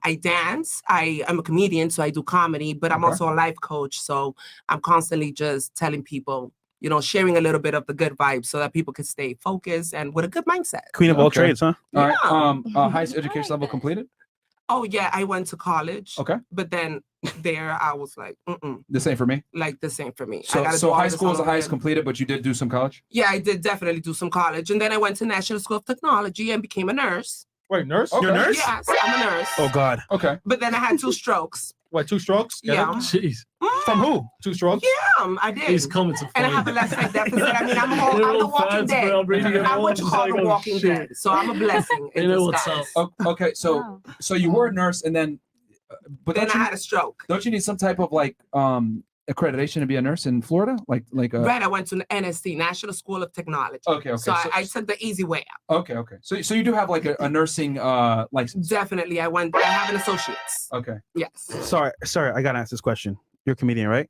I dance. I'm a comedian, so I do comedy, but I'm also a life coach. So I'm constantly just telling people, sharing a little bit of the good vibes so that people can stay focused and with a good mindset. Queen of all trades, huh? All right. Highest education level completed? Oh, yeah. I went to college. Okay. But then there I was like, The same for me? Like the same for me. So high school was the highest completed, but you did do some college? Yeah, I did definitely do some college. And then I went to National School of Technology and became a nurse. Wait, nurse? Okay. You're a nurse? Yes, I'm a nurse. Oh, God. Okay. But then I had 2 strokes. What, 2 strokes? Yeah. Jeez. From who? 2 strokes? Yeah, I did. He's coming to fight. And I have a left side deficit. I mean, I'm the Walking Dead. I'm what you call the Walking Dead. So I'm a blessing. You know what's up. Okay, so you were a nurse, and then, but then I had a stroke. Don't you need some type of accreditation to be a nurse in Florida? Right, I went to NSC, National School of Technology. Okay. So I took the easy way out. Okay. So you do have a nursing license? Definitely. I have an associate's. Okay. Yes. Sorry, I gotta ask this question. You're a comedian, right?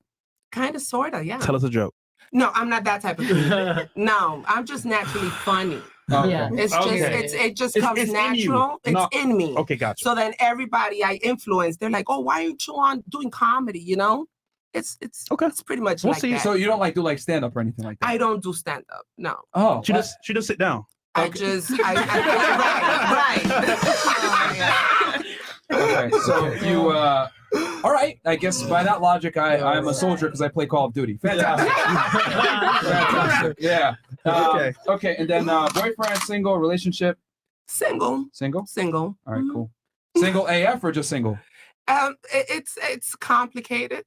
Kind of, sort of, yeah. Tell us a joke. No, I'm not that type of comedian. No, I'm just naturally funny. Okay. Yeah. It just comes natural. It's in me. Okay, gotcha. So then everybody I influence, they're like, "Oh, why aren't you doing comedy?" It's okay. It's pretty much we'll like see. that. So you don't do stand up or anything like that? I don't do stand up. No. Oh, she just sit down. Right. Okay, so you all right, I guess by that logic I'm a soldier because I play Call of Duty. Fantastic. Fantastic. Yeah. Okay, and then boyfriend, single, relationship? Single. All right, cool. Single AF or just single? It's complicated.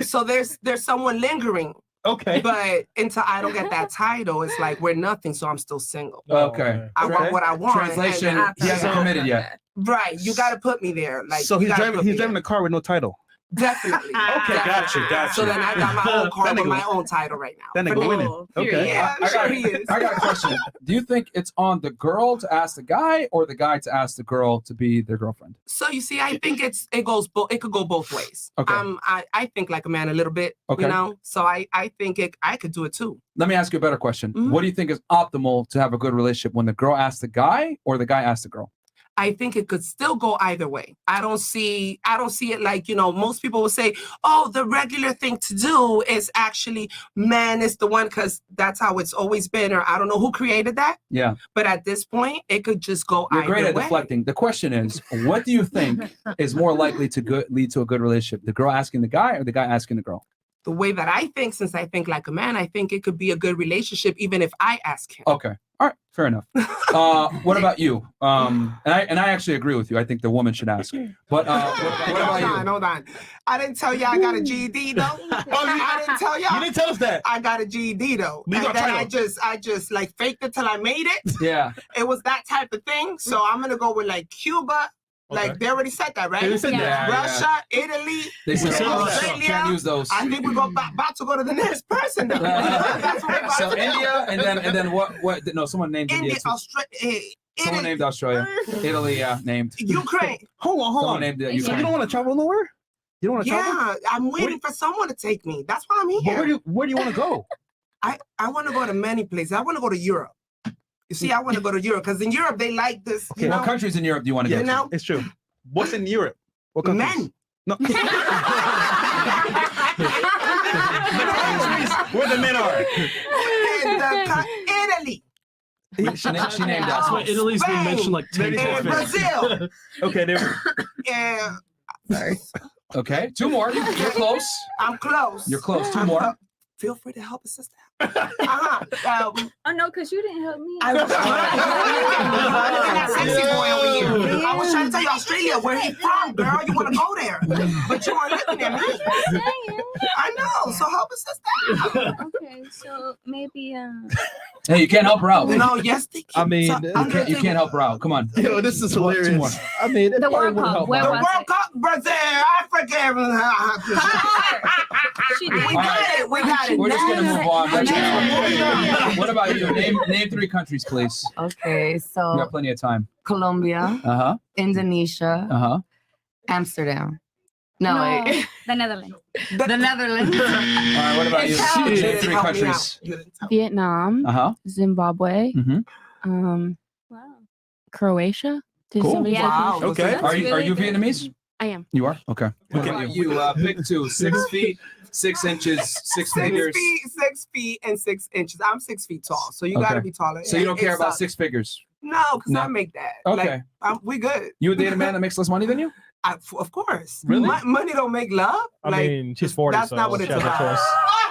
So there's someone lingering. Okay. But until I don't get that title, it's like we're nothing, so I'm still single. Okay. I want what I want. Translation, he hasn't committed yet. Right. You got to put me there. So he's driving a car with no title. Definitely. Okay, gotcha. So then I got my own car with my own title right now. That nigga winning. Okay. Yeah, I'm sure he is. I got a question. Do you think it's on the girl to ask the guy or the guy to ask the girl to be their girlfriend? So you see, I think it could go both ways. Okay. I think like a man a little bit, So I think I could do it too. Let me ask you a better question. What do you think is optimal to have a good relationship, when the girl asks the guy or the guy asks the girl? I think it could still go either way. I don't see it like, most people will say, oh, the regular thing to do is actually man is the one, because that's how it's always been, or I don't know who created that. Yeah. But at this point, it could just go You're either way. great at deflecting. The question is, what do you think is more likely to lead to a good relationship? The girl asking the guy or the guy asking the girl? The way that I think, since I think like a man, I think it could be a good relationship even if I ask him. Okay. All right. Fair enough. What about you? And I actually agree with you. I think the woman should ask. But what about you? Hold on. I didn't tell y'all I got a GED though. I didn't tell y'all. You didn't tell us that. I got a GED though. And then I just like faked it till I made it. Yeah. It was that type of thing. So I'm gonna go with like Cuba. Okay. Like they already said that, right? They said that. Russia, Italy, They said Australia. can't use those. I think we're about to go to the next person now. That's what we're about So to India, and then what? No, someone named India. Someone named Australia. Italy, named Ukraine. Hold on. Someone named So Ukraine. you don't want to travel nowhere? You don't want to travel? Yeah, I'm waiting for someone to take me. That's why I'm here. But where do you want to go? I want to go to many places. I want to go to Europe. You see, I want to go to Europe because in Europe they like this. Okay. What countries in Europe do you want to go to? It's true. What's in Europe? What countries? Men. No. Where the men are? Italy. She named us. That's why Italy's been mentioned like 10 times. Brazil. Okay, there. Yeah. Sorry. Okay, 2 more. You're close. I'm close. You're close. 2 more. Feel free to help a sister. Oh no, because you didn't help me. I was that sexy boy over here. I was trying to tell you Australia, where he from, girl. You want to go there, but you weren't looking at me. I know. So help a sister. Okay, so maybe Hey, you can't help her out. No, yes, they can. I mean, you can't help her out. Come on. Yo, this is hilarious. 2 more. I mean, the World Cup. The World Cup, Brazil, Africa. We got it. We got it. We're just gonna move on right now. What about you? Name 3 countries, please. Okay, We so got plenty of time. Colombia, Indonesia, Amsterdam. No, wait. The Netherlands. The Netherlands. All right. What about you? Name 3 countries. Vietnam, Zimbabwe, Mm-hmm. Croatia. Did Cool. somebody Wow. say- Okay. Are you Vietnamese? I am. You are? Okay. What Okay. about you? Pick two. 6 feet, 6 inches, 6 figures. 6 feet and 6 inches. I'm 6 feet tall, so you got to Okay. be taller. So you don't care It's about a- 6 figures? No, because No. I make that. Okay. Like, we good. You would date a man that makes less money than you? Of course. Really? Money don't make love. I Like, mean, she's 40, that's so not what she it's has a about. choice.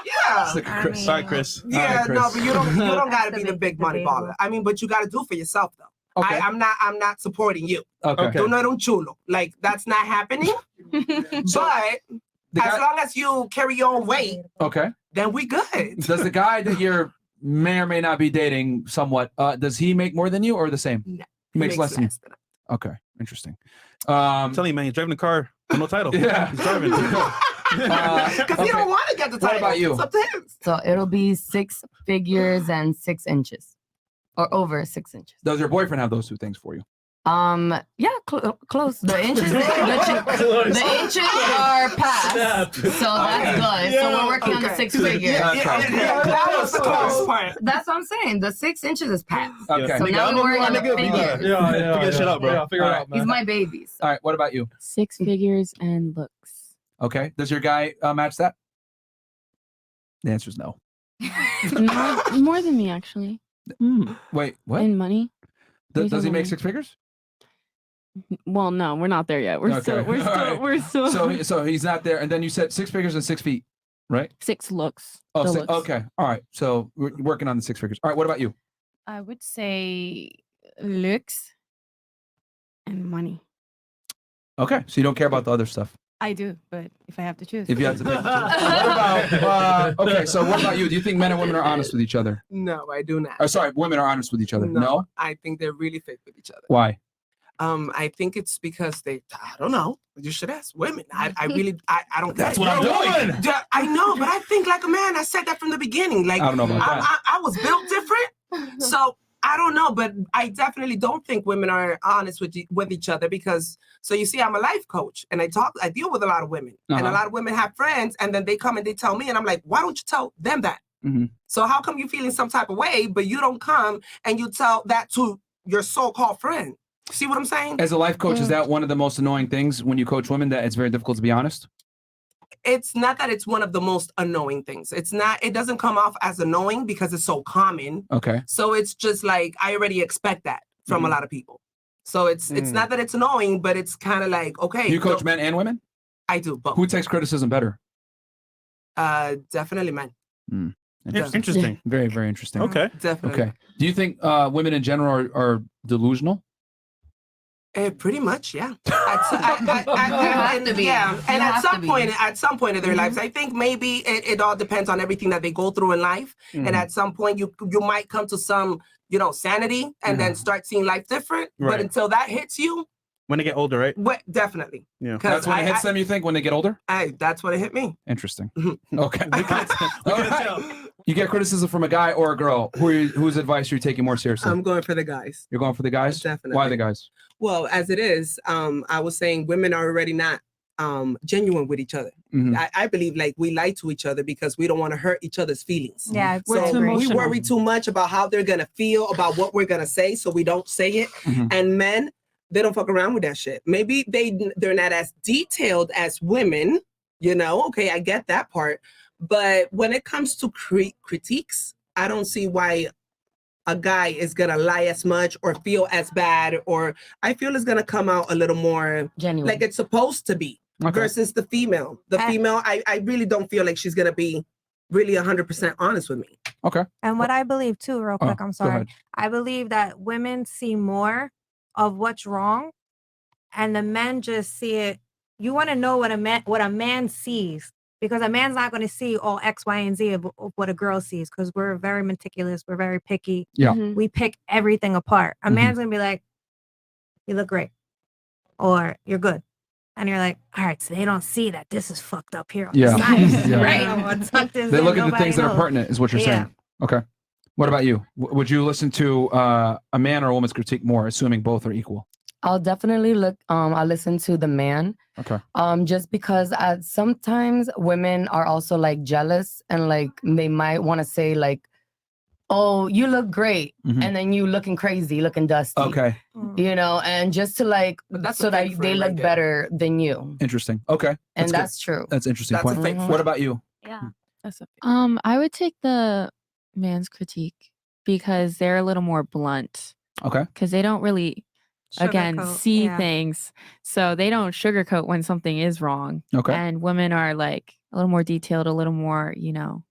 Yeah. Look at Chris. Sorry, Chris. All Yeah, right, no, Chris. but you don't got to That's be the big money debatable. baller. I mean, but you got to do for yourself though. Okay. I'm not supporting you. Okay. Okay. Don't know un chulo. Like that's not happening. But The as guy, long as you carry your own weight, okay. then we good. Does the guy that you're may or may not be dating somewhat, does he make more than you or the same? No, He makes less than you. than Okay. Interesting. I'm telling you, man, he's driving a car with no title. Yeah. He's driving. because okay. he don't want to get the title. What about you? It's up to him. So it'll be 6 figures and 6 inches, or over 6 inches. Does your boyfriend have those two things for you? Yeah, close. The inches, the inches are passed, so that's good. So we're working on the Okay. 6 figures. Okay. That was the close part. That's what I'm saying. The 6 inches is passed. Okay. So now we're working on the nigga, we figures. good. Figure this shit out, bro. Yeah, figure it All right. out, man. He's my babies. All right. What about you? 6 figures and looks. Okay. Does your guy match that? The answer is no. More than me, actually. Wait, what? In money. Does he make money. 6 figures? Well, no, we're not there yet. We're Okay. still, we're All still, right. we're still. So he's not there. And then you said 6 figures and 6 feet, right? 6 looks. Oh, The si- looks. okay. All right. So we're working on the 6 figures. All right. What about you? I would say looks and money. Okay. So you don't care about the other stuff. I do, but if I have to choose. If you have to pick. What about, okay. So what about you? Do you think men and women are honest with each other? No, I do not. Oh, sorry. Women are honest with each other. No? I think they're really fake with each other. Why? I think it's because I don't know. You should ask women. I really, I don't. That's care. what I'm doing. Yeah, I know, but I think like a man. I said that from the beginning. Like I don't know about that. I was built different, so I don't know. But I definitely don't think women are honest with each other because. So you see, I'm a life coach, and I deal with a lot of women, and a Uh-huh. lot of women have friends, and then they come and they tell me, and I'm like, why don't you tell them that? Mhm. So how come you feeling some type of way, but you don't come and you tell that to your so-called friend? See what I'm saying? As a life coach, is that one of the most annoying things when you coach women, that it's very difficult to be honest? It's not that it's one of the most annoying things. It's not, it doesn't come off as annoying because it's so common. Okay. So it's just like, I already expect that from Mm-hmm. a lot of people. So it's not that it's annoying, but it's kind of like, okay. You coach men and women? I do both. Who takes criticism better? Definitely men. Interesting. Very, very interesting. Okay. Definitely. Okay. Do you think women in general are delusional? Pretty much, yeah. have to be. Yeah, and You at have some to point, be. at some point in their lives, I think maybe it all depends on everything that they go through in life. Mhm. And at some point, you might come to some, sanity, and then start seeing life different. But Right. until that hits you, When they get older, right? definitely. Yeah. 'Cause That's when it hits them, you think, when they get older? That's when it hit me. Interesting. Mm-hmm. Okay. We can All right. tell. You get criticism from a guy or a girl. Whose advice are you taking more seriously? I'm going for the guys. You're going for the guys? Definitely. Why the guys? Well, as it is, I was saying women are already not genuine with each other. Mhm. I believe like we lie to each other because we don't want to hurt each other's feelings. Yeah, We're So too we emotional. worry too much about how they're gonna feel, about what we're gonna say, so we don't say it. Mhm. And men, they don't fuck around with that shit. Maybe they're not as detailed as women, Okay, I get that part. But when it comes to critiques, I don't see why a guy is gonna lie as much or feel as bad, or I feel it's gonna come out a little more Genuine. like it's supposed to be. Okay. Versus the female. The female, I really don't feel like she's gonna be really 100% honest with me. And what I believe too, real quick, I'm Go sorry. ahead. I believe that women see more of what's wrong, and the men just see it. You want to know what a man sees, because a man's not going to see all X, Y, and Z of what a girl sees, because we're very meticulous, we're very picky. Yeah. Mhm. We pick everything apart. A Mhm. man's gonna be like, "You look great," or "You're good." And you're like, all right, so they don't see that this is fucked up here on Yeah. the side, Yeah. right? I'm gonna tuck this They in, look at the nobody things that are knows. pertinent, is what you're Yeah. saying. Okay. What about you? Would you listen to a man or a woman's critique more, assuming both are equal? I'll definitely look. I'll listen to the man. Okay. Just because sometimes women are also like jealous, and like they might want to say like oh, you look great, Mhm. and then you looking crazy, looking dusty. Okay. You know, and just to like, That's so a that fake they friend look right there. better than you. Interesting. Okay. And good. that's true. That's an interesting That's a point. fake What friend. about you? Yeah. That's a I would take the man's critique because they're a little more blunt. Okay. Because they don't really, again, Sugarcoat, see yeah. things. So they don't sugarcoat when something is wrong. Okay. And women are like a little more detailed, a little more, you know,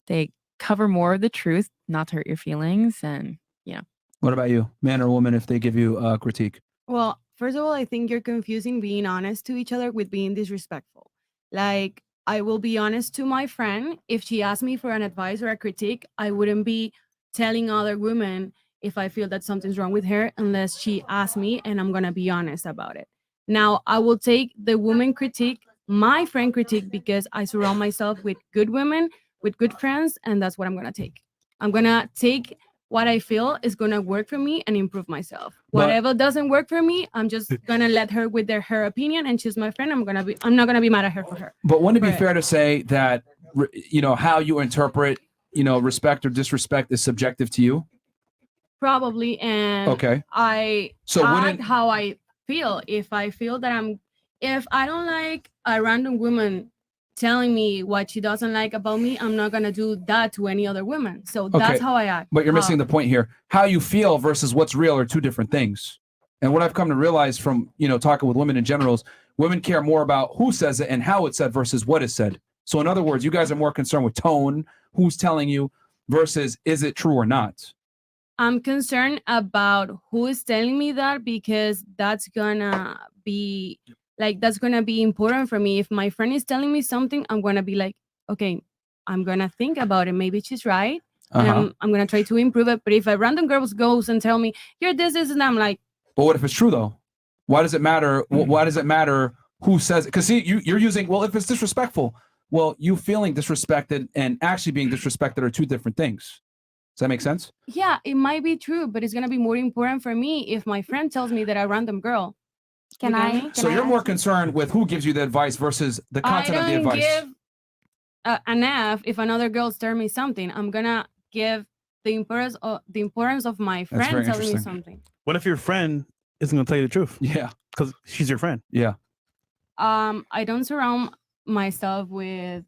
they cover more of the truth, not to hurt your feelings. And, you know. What about you, man or woman, if they give you a critique? Well, first of all, I think you're confusing being honest to each other with being disrespectful. Like, I will be honest to my friend. If she asks me for an advice or a critique, I wouldn't be telling other women if I feel that something's wrong with her unless she asks me, and I'm going to be honest about it. Now, I will take the woman critique, my friend critique, because I surround myself with good women, with good friends, and that's what I'm going to take. I'm going to take what I feel is going to work for me and improve myself. But- Whatever doesn't work for me, I'm just going to let her with her opinion, and she's my friend. I'm not going to be mad at her for her. But wouldn't it be Right. fair to say that, you know, how you interpret, you know, respect or disrespect is subjective to you? Probably. And Okay. I So act wouldn't- how I feel. If I feel that if I don't like a random woman telling me what she doesn't like about me, I'm not going to do that to any other woman. So that's how I act. But you're How- missing the point here. How you feel versus what's real are two different things. And what I've come to realize from, you know, talking with women in general is women care more about who says it and how it's said versus what is said. So in other words, you guys are more concerned with tone, who's telling you versus is it true or not? I'm concerned about who is telling me that because that's gonna be important for me. If my friend is telling me something, I'm gonna be like, okay, I'm gonna think about it. Maybe she's right. And Uh-huh. I'm gonna try to improve it. But if a random girl goes and tell me, you're this, and I'm like, But what if it's true though? Why does it matter? Why does it matter who says it? Because see, you're using, well, if it's disrespectful, well, you feeling disrespected and actually being disrespected are two different things. Does that make sense? yeah, it might be true, but it's gonna be more important for me if my friend tells me that a random girl. Can You get I- me? can So you're more concerned with who gives you the advice versus the content of the I don't advice. give an F if another girl's telling me something. I'm gonna give the importance of my friend very telling me interesting. something. What if your friend isn't going to tell you the truth? Yeah. Because she's your friend. Yeah. I don't surround myself with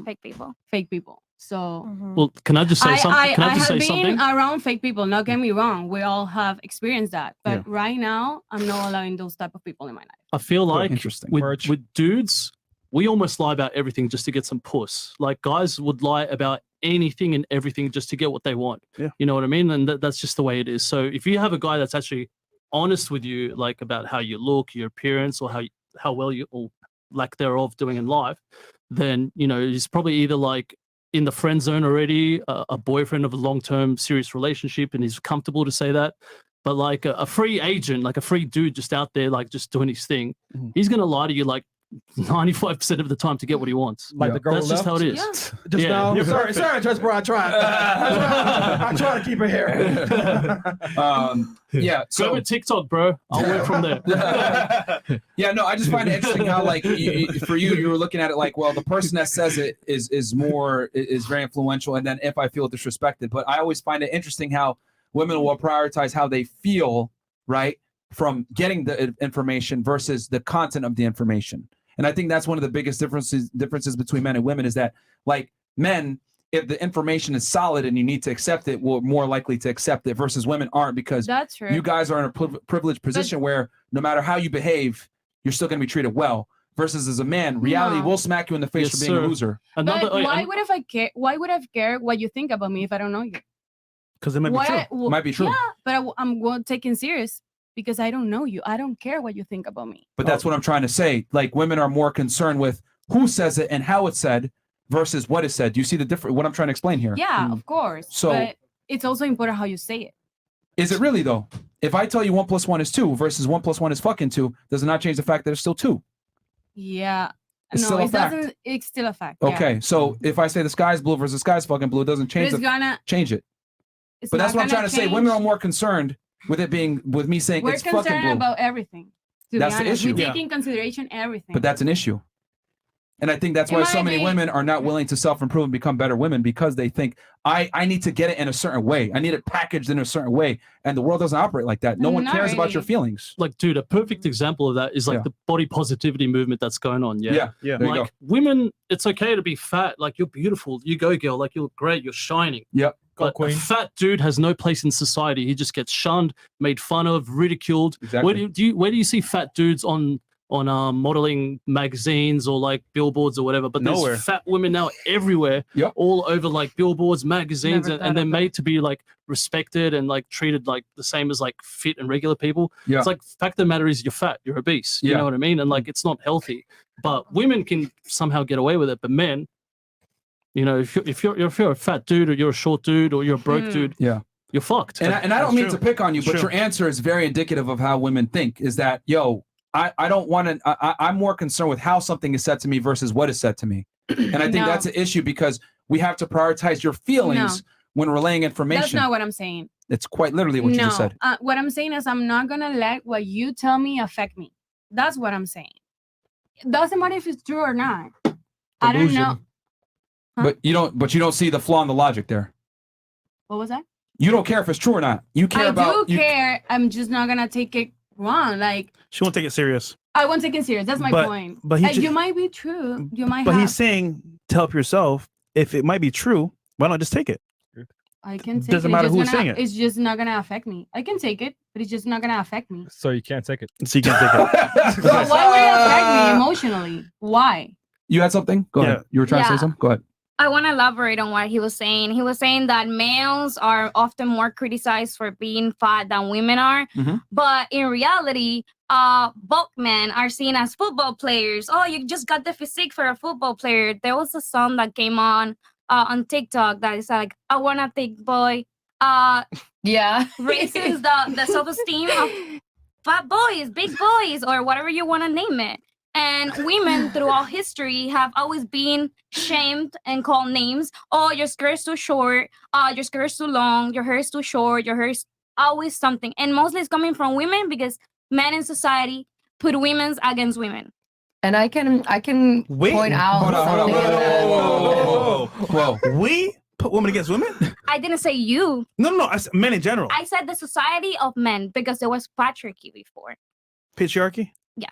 fake people. Fake people. So Well, can I just say something? Can I just have say been something? around fake people. Not get me wrong. We all have experienced that. But Yeah. right now, I'm not allowing those type of people in my life. I feel like Interesting. with dudes, we almost lie about everything just to get some puss. Like guys would lie about anything and everything just to get what they want. Yeah. You know what I mean? And that's just the way it is. So if you have a guy that's actually honest with you, like about how you look, your appearance, or how well you or lack thereof doing in life, then you know he's probably either like in the friend zone already, a boyfriend of a long-term serious relationship, and he's comfortable to say that. But like a free agent, like a free dude just out there, like just doing his thing, he's gonna lie to you like 95% of the time to get what he wants. Like the girl That's who just how it is. left? Just now. you're Sorry, perfect. sorry, just bro. I tried. I try to keep it here. Yeah. Go with TikTok, bro. I'll work from there. Yeah, no, I just find it interesting how, like, for you were looking at it like, well, the person that says it is very influential, and then if I feel disrespected, but I always find it interesting how women will prioritize how they feel, right, from getting the information versus the content of the information. And I think that's one of the biggest differences between men and women is that, like, men, if the information is solid and you need to accept it, we're more likely to accept it versus women aren't, because That's true. you guys are in a privileged position where no matter how you behave, you're still going to be treated well. Versus as a man, reality No. will smack you in the face Yes, for being sir. a loser. But why would I care? Why would I care what you think about me if I don't know you? Because it might be true. Might be true. Yeah, but I'm going to take it serious because I don't know you. I don't care what you think about me. But that's what I'm trying to say. Like, women are more concerned with who says it and how it's said versus what is said. Do you see the difference? What I'm trying to explain here? Yeah, of course. So- but it's also important how you say it. Is it really though? If I tell you 1 + 1 is 2 versus 1 + 1 is fucking 2, does it not change the fact that it's still 2? Yeah. It's no, still a it fact. doesn't. It's still a fact. yeah. Okay, so if I say the sky's blue versus the sky's fucking blue, it doesn't But change it's gonna. change it. It's But that's not what I'm trying gonna to say. change. Women are more concerned with it being with me saying We're it's fucking concerned blue. about everything. To That's the be honest, issue. we Yeah. take in consideration everything. But that's an issue. And I think that's why so many women are not willing to self-improve and become better women, because they think, I need to get it in a certain way. I need it packaged in a certain way. And the world doesn't operate like that. No one cares about your feelings. Like, dude, a perfect example of that is like the body positivity movement that's going on. Yeah. There you Like go. women, it's okay to be fat. Like, you're beautiful. You go, girl. Like, you look great. You're shining. Yep. But a fat dude has no place in society. He just gets shunned, made fun of, ridiculed. Exactly. Where do you see fat dudes on modeling magazines or like billboards or whatever? But Nowhere. there's fat women now everywhere, all over like billboards, magazines, and they're made to be like respected and like treated like the same as like fit and regular people. It's like, fact of the matter is, you're fat, you're obese. You know what I mean? And like, it's not healthy. But women can somehow get away with it, but men, you know, if you're a fat dude or you're a short dude or you're a broke dude, you're fucked. And I don't mean to pick on you, but your answer is very indicative of how women think. Is that, yo, I don't want to. I'm more concerned with how something is said to me versus what is said to me, and I think that's an issue, because we have to prioritize your feelings when relaying information. That's not what I'm saying. It's quite literally what you just said. What I'm saying is I'm not gonna let what you tell me affect me. That's what I'm saying. It doesn't matter if it's true or not. I don't know. But you don't see the flaw in the logic there. What was that? You don't care if it's true or not. You care about. I do care. I'm just not gonna take it wrong. Like, she won't take it serious. I won't take it serious. That's my point. But you might be true. You might. But he's saying to help yourself. If it might be true, why not just take it? I can take Doesn't it. matter who's saying it. It's just not gonna affect me. I can take it, but it's just not gonna affect me. So you can't take it. So you can't take it. But why would it affect me emotionally? Why? You had something? Go ahead. You were trying to say something? Go ahead. I want to elaborate on what he was saying. He was saying that males are often more criticized for being fat than women are. But in reality, both men are seen as football players. Oh, you just got the physique for a football player. There was a song that came on TikTok that is like, I want a thick boy. Raises the self-esteem of fat boys, big boys, or whatever you want to name it. And women throughout history have always been shamed and called names. Oh, your skirt's too short. Your skirt's too long. Your hair's too short. Your hair's always something. And mostly it's coming from women, because men in society put women's against women. And I can point out something. Whoa. We put women against women? I didn't say you. No. I said men in general. I said the society of men, because there was patriarchy before. Patriarchy? Yeah.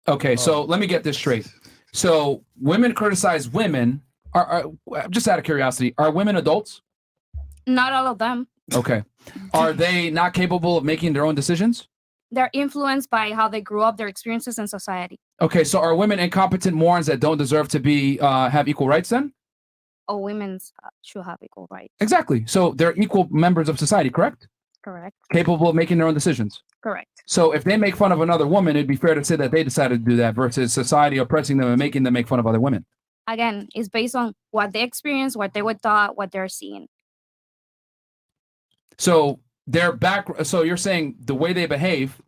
Okay, so let me get this straight. So women criticize women. Are just out of curiosity, are women adults? Not all of them. Okay. Are they not capable of making their own decisions? They're influenced by how they grew up, their experiences in society. Okay, so are women incompetent morons that don't deserve to be have equal rights then? Oh, women should have equal rights. Exactly. So they're equal members of society, correct? Correct. Capable of making their own decisions. Correct. So if they make fun of another woman, it'd be fair to say that they decided to do that versus society oppressing them and making them make fun of other women. Again, it's based on what they experience, what they were taught, what they're seeing. So so you're saying the way they behave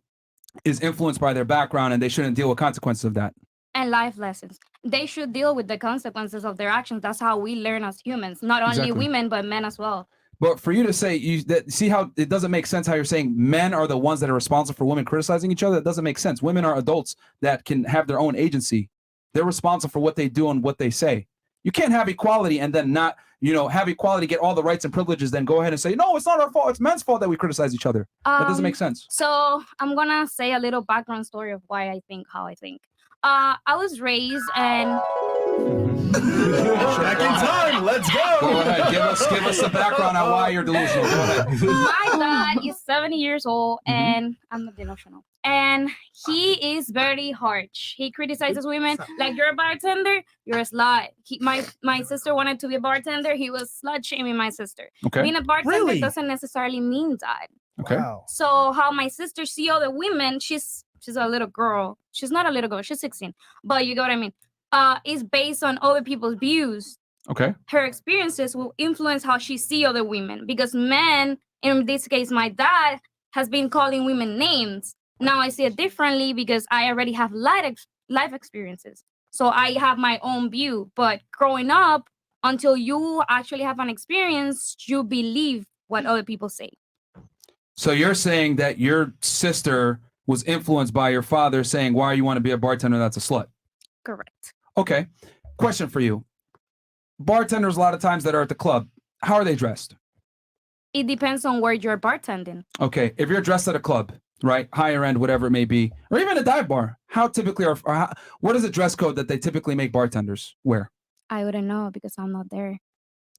is influenced by their background and they shouldn't deal with consequences of that. And life lessons. They should deal with the consequences of their actions. That's how we learn as humans. Not only women, but men as well. But for you to say, see how it doesn't make sense how you're saying men are the ones that are responsible for women criticizing each other? That doesn't make sense. Women are adults that can have their own agency. They're responsible for what they do and what they say. You can't have equality and then not, have equality, get all the rights and privileges, then go ahead and say, no, it's not our fault. It's men's fault that we criticize each other. That doesn't make sense. So I'm going to say a little background story of why I think how I think. I was raised and... Back in time. Let's go. Go ahead. Give us the background on why you're delusional. Go ahead. My dad is 70 years old and I'm not delusional. And he is very harsh. He criticizes women like, you're a bartender, you're a slut. My sister wanted to be a bartender. He was slut shaming my sister. Okay. Being a bartender doesn't necessarily mean that. Okay. Wow. So how my sister see other women, she's a little girl. She's not a little girl. She's 16. But you get what I mean. Is based on other people's views. Okay. Her experiences will influence how she see other women, because men, in this case, my dad has been calling women names. Now I see it differently because I already have life experiences. So I have my own view. But growing up, until you actually have an experience, you believe what other people say. So you're saying that your sister was influenced by your father saying, why you want to be a bartender? That's a slut. Correct. Okay. Question for you. Bartenders, a lot of times that are at the club, how are they dressed? It depends on where you're bartending. Okay. If you're dressed at a club, right, higher end, whatever it may be, or even a dive bar, how typically what is the dress code that they typically make bartenders wear? I wouldn't know because I'm not there.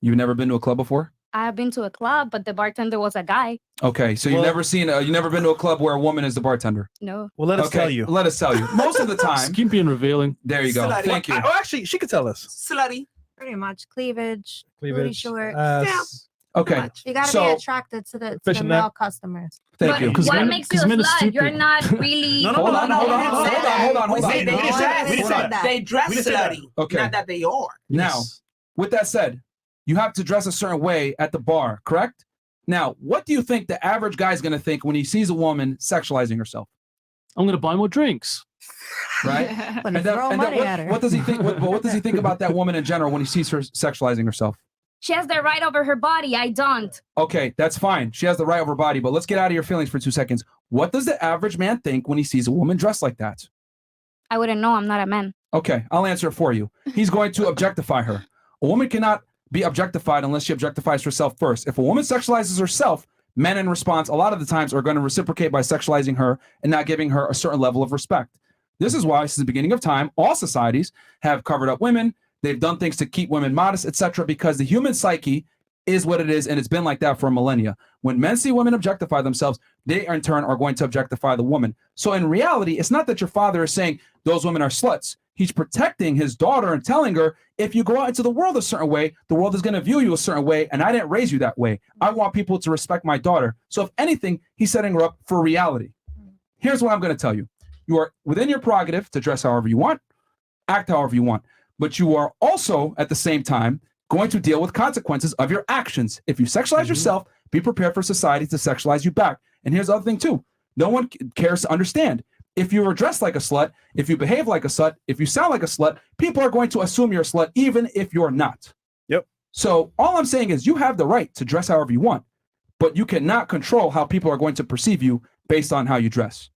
You've never been to a club before? I've been to a club, but the bartender was a guy. Okay, so you've never been to a club where a woman is the bartender? No. Well, let us tell you. Let us tell you. Most of the time. Keep being revealing. There you go. Slutty. Thank you. Oh, actually, she could tell us. Slutty. Pretty much cleavage, booty Cleavage, short. ass. Okay. You gotta So- be attracted to the Fishing male net. customers. Thank But you. what makes you a men are slut? You're stupid. not really. Hold on. We say they didn't say that. We didn't say that. They dress We didn't say that. slutty. Okay. Not that they are. Now, with that said, you have to dress a certain way at the bar, correct? Now, what do you think the average guy's going to think when he sees a woman sexualizing herself? I'm going to buy more drinks. Right? Gonna throw money at her. what does he think? What does he think about that woman in general when he sees her sexualizing herself? She has the right over her body. I don't. Okay, that's fine. She has the right over her body, but let's get out of your feelings for 2 seconds. What does the average man think when he sees a woman dressed like that? I wouldn't know. I'm not a man. Okay, I'll answer it for you. He's going to objectify her. A woman cannot be objectified unless she objectifies herself first. If a woman sexualizes herself, men in response a lot of the times are going to reciprocate by sexualizing her and not giving her a certain level of respect. This is why, since the beginning of time, all societies have covered up women. They've done things to keep women modest, etc., because the human psyche is what it is, and it's been like that for millennia. When men see women objectify themselves, they in turn are going to objectify the woman. So in reality, it's not that your father is saying those women are sluts. He's protecting his daughter and telling her, if you go out into the world a certain way, the world is going to view you a certain way, and I didn't raise you that way. I want people to respect my daughter. So if anything, he's setting her up for reality. Here's what I'm going to tell you. You are within your prerogative to dress however you want, act however you want, but you are also, at the same time, going to deal with consequences of your actions. If you sexualize yourself, be prepared for society to sexualize you back. And here's the other thing, too. No one cares to understand. If you are dressed like a slut, if you behave like a slut, if you sound like a slut, people are going to assume you're a slut, even if you're not. Yep. So all I'm saying is you have the right to dress however you want, but you cannot control how people are going to perceive you based on how you dress.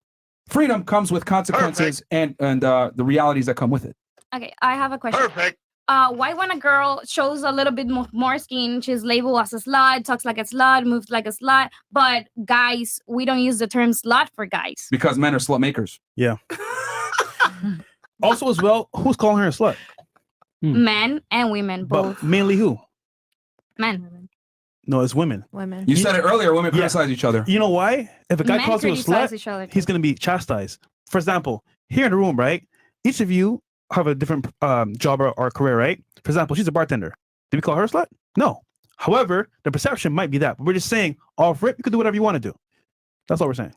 Freedom comes with consequences and the realities that come with it. Okay, I have a question. Perfect. Why when a girl shows a little bit more skin, she's labeled as a slut, talks like a slut, moves like a slut, but guys, we don't use the term slut for guys. Because men are slut makers. Yeah. Also, as well, who's calling her a slut? Men and women, both. But mainly who? Men. No, it's women. Women. You said it earlier, women criticize each other. You know why? If a guy Men calls you a criticize slut, each other, he's going to be chastised. For example, here in the room, right? Each of you have a different job or career, right? For example, she's a bartender. Did we call her a slut? No. However, the perception might be that. But we're just saying, off rip, you can do whatever you want to do. That's all we're saying.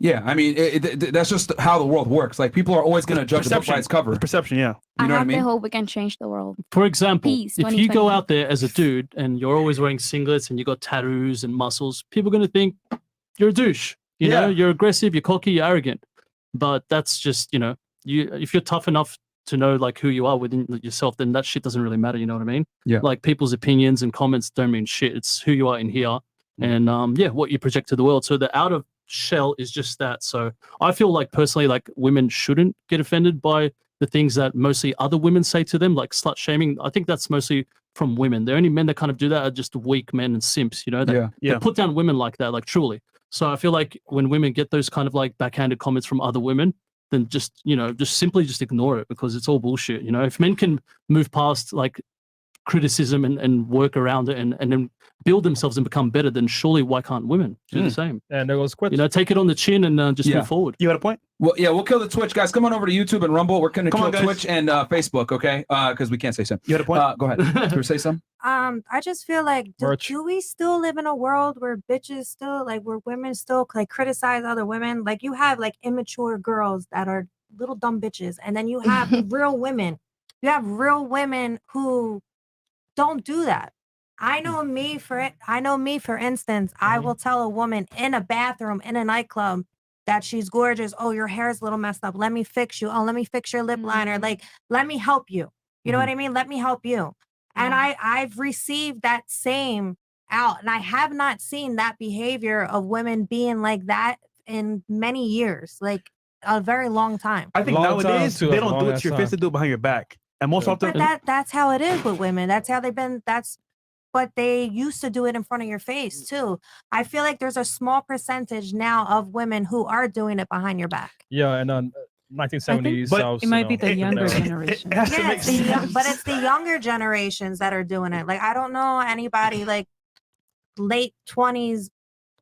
Yeah, I mean, that's just how the world works. Like, people are always going to judge a book by its cover. Perception, yeah. You know what I mean? I hope we can change the world. For example, Peace, if you go 2020. out there as a dude and you're always wearing singlets and you got tattoos and muscles, people are going to think you're a douche. You know, you're aggressive, you're cocky, you're arrogant. But that's just, you know, if you're tough enough to know like who you are within yourself, then that shit doesn't really matter. You know what I mean? Yeah. Like people's opinions and comments don't mean shit. It's who you are in here, and what you project to the world. So the outer shell is just that. So I feel like personally, like women shouldn't get offended by the things that mostly other women say to them, like slut shaming. I think that's mostly from women. The only men that kind of do that are just weak men and simps. You know, that put down women like that, like truly. So I feel like when women get those kind of like backhanded comments from other women, then just, you know, just simply just ignore it because it's all bullshit. You know, if men can move past like criticism and work around it and then build themselves and become better, then surely why can't women do the same? And there goes quit. You know, take it on the chin and just move forward. You got a point? Well, yeah, we'll kill the Twitch, guys. Come on over to YouTube and Rumble. We're going to Come kill on, guys. Twitch and Facebook, okay? Because we can't say something. You had a point? Go ahead. Can we say something? I just feel like do we still live in a world where bitches still where women still like criticize other women? Like you have like immature girls that are little dumb bitches, and then you have real women. You have real women who don't do that. I know me for instance, I will tell a woman in a bathroom in a nightclub that she's gorgeous. Oh, your hair's a little messed up. Let me fix you. Oh, let me fix your lip liner. Like, let me help you. You know what I mean? Let me help you. And I've received that same out, and I have not seen that behavior of women being like that in many years. Like, a very long time. I think nowadays they don't do it to your face; they do it behind your back. And most often, But that's how it is with women. That's how they've been. But they used to do it in front of your face too. I feel like there's a small percentage now of women who are doing it behind your back. Yeah, and 1970s. It might be the younger generation. Yeah, but it's the younger generations that are doing it. Like I don't know anybody like late 20s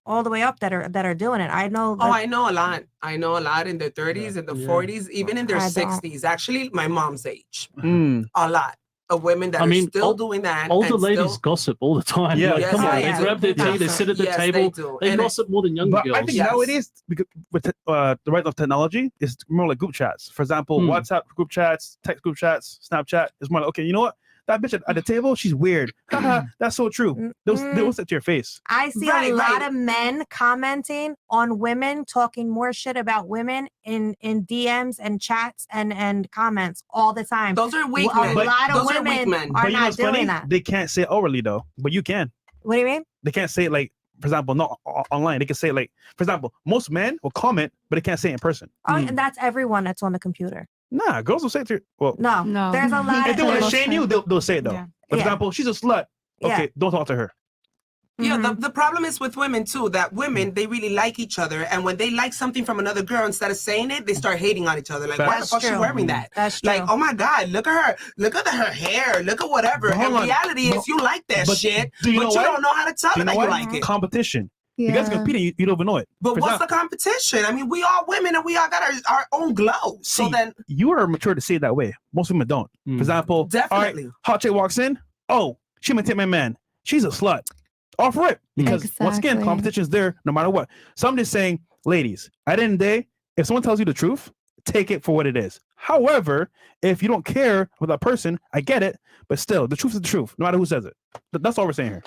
all the way up that are doing it. I know. Oh, I know a lot. I know a lot in their 30s and the 40s, even in their 60s. Actually, my mom's age. A lot of women that are still doing that. Older and ladies still... gossip all the time. Yeah, Like, come on, they grab their tea, they sit at the table, they gossip more than younger but girls. I think nowadays, because with the rise of technology, it's more like group chats. For example, WhatsApp group chats, text group chats, Snapchat. It's more like, okay, you know what? That bitch at the table, she's weird. Haha, that's so true. They will say to your face. I see a lot of men commenting on women, talking more shit about women in DMs and chats and comments all the time. Those are weak men. men. A lot of Those are weak women men. are But you know not what's doing funny? that. They can't say it orally though, but you can. What do you mean? They can't say it like, for example, not online. They can say like, for example, most men will comment, but they can't say it in person. Oh, and that's everyone that's on the computer. Nah, girls will say it to you. Well, No, there's a lot if of they want to girls- shame you, they'll say it though. For example, she's a slut. Okay, Yeah. don't talk to her. Yeah, the problem is with women too, that women, they really like each other. And when they like something from another girl, instead of saying it, they start hating on each other. Like, why the fuck she wearing that? That's like, oh my God, look at her. Look at her hair. Look at whatever. But hold And on. reality is you like that But shit, do you but know you what? don't know how to tell Do her that know you what? like it. Competition. You guys are competing, you don't even know it. But For what's example, the competition? I mean, we all women and we all got our own glow. So see, then, you are mature to say it that way. Most women don't. For example, Definitely. all right, hot chick walks in. Oh, she might take my man. She's a slut. Off rip. Because once again, Exactly. competition is there no matter what. So I'm just saying, ladies, at the end of the day, if someone tells you the truth, take it for what it is. However, if you don't care with that person, I get it. But still, the truth is the truth, no matter who says it. That's all we're saying here.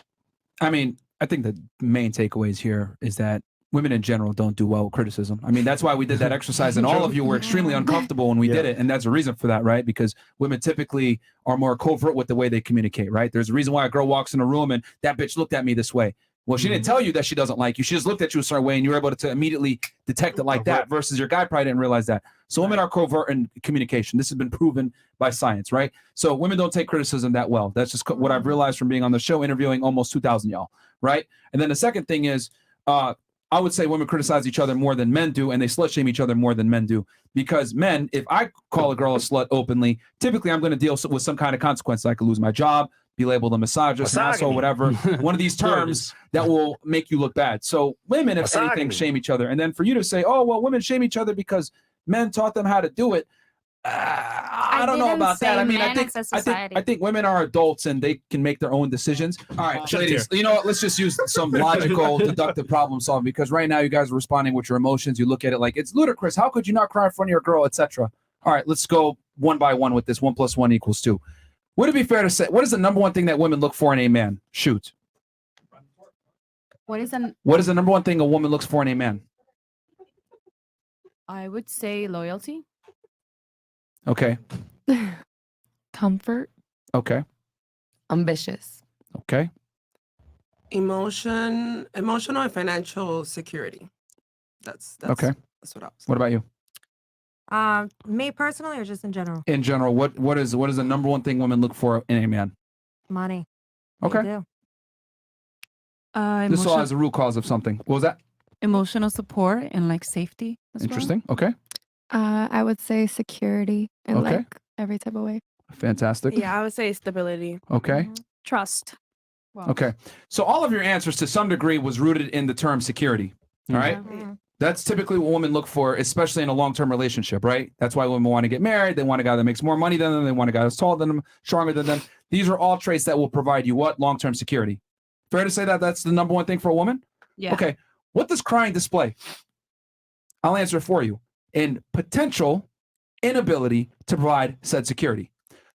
I mean, I think the main takeaways here is that women in general don't do well with criticism. I mean, that's why we did that exercise, and all of you were extremely uncomfortable when we did it, and that's a reason for that, right? Because women typically are more covert with the way they communicate, right? There's a reason why a girl walks in a room and that bitch looked at me this way. Well, she didn't tell you that she doesn't like you. She just looked at you a certain way, and you were able to immediately detect it like that. Versus your guy probably didn't realize that. So women are covert in communication. This has been proven by science, right? So women don't take criticism that well. That's just what I've realized from being on the show, interviewing almost 2,000 y'all, right? And then the second thing is, I would say women criticize each other more than men do, and they slut shame each other more than men do. Because men, if I call a girl a slut openly, typically I'm going to deal with some kind of consequence. I could lose my job, be labeled a misogynist, an asshole, whatever. One of these terms that will make you look bad. So women, if anything, shame each other. And then for you to say, oh, well, women shame each other because men taught them how to do it. I don't know didn't about that. say I mean, men, it's a I think women are adults and they can make their own decisions. All right, ladies, you know what? Let's just use some logical, deductive problem solving, because right now you guys are responding with your emotions. You look at it like it's ludicrous. How could you not cry in front of your girl, etc. All right, let's go one by one with this. 1 + 1 = 2. Would it be fair to say, what is the number one thing that women look for in a man? Shoot. What is What is the number one thing a woman looks for in a man? I would say loyalty. Okay. Comfort. Okay. Ambitious. Okay. emotional and financial security. That's Okay. That's what I was. What about you? Me personally, or just in general? In general, what is the number one thing women look for in a man? Money. Okay. They do. This all has a root cause of something. What was that? Emotional support and like safety. As Interesting. Okay. I would say security in Okay. like every type of way. Fantastic. Yeah, I would say stability. Okay. Trust. Okay. So all of your answers to some degree was rooted in the term security. All right. That's typically what women look for, especially in a long-term relationship, right? That's why women want to get married. They want a guy that makes more money than them. They want a guy that's taller than them, stronger than them. These are all traits that will provide you what? Long-term security. Fair to say that that's the number one thing for a woman? Yeah. Okay. What does crying display? I'll answer it for you. In potential inability to provide said security.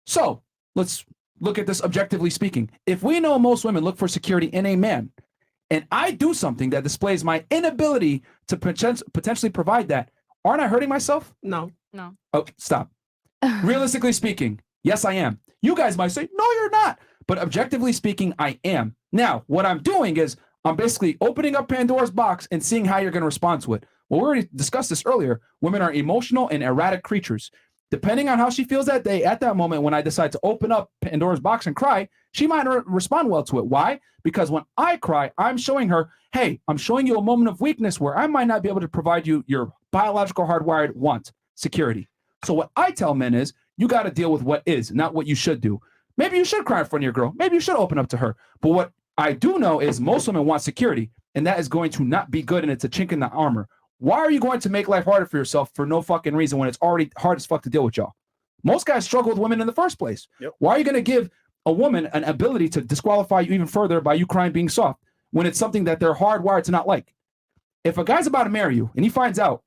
So let's look at this objectively speaking. If we know most women look for security in a man, and I do something that displays my inability to potentially provide that, aren't I hurting myself? No. No. Oh, stop. Realistically speaking, yes, I am. You guys might say, no, you're not. But objectively speaking, I am. Now, what I'm doing is I'm basically opening up Pandora's box and seeing how you're going to respond to it. Well, we already discussed this earlier. Women are emotional and erratic creatures. Depending on how she feels that day, at that moment, when I decide to open up Pandora's box and cry, she might not respond well to it. Why? Because when I cry, I'm showing her, hey, I'm showing you a moment of weakness where I might not be able to provide you your biological hardwired want, security. So what I tell men is, you got to deal with what is, not what you should do. Maybe you should cry in front of your girl. Maybe you should open up to her. But what I do know is most women want security, and that is going to not be good, and it's a chink in the armor. Why are you going to make life harder for yourself for no fucking reason when it's already hard as fuck to deal with y'all? Most guys struggle with women in the first place. Yep. Why are you going to give a woman an ability to disqualify you even further by you crying being soft when it's something that they're hardwired to not like? If a guy's about to marry you and he finds out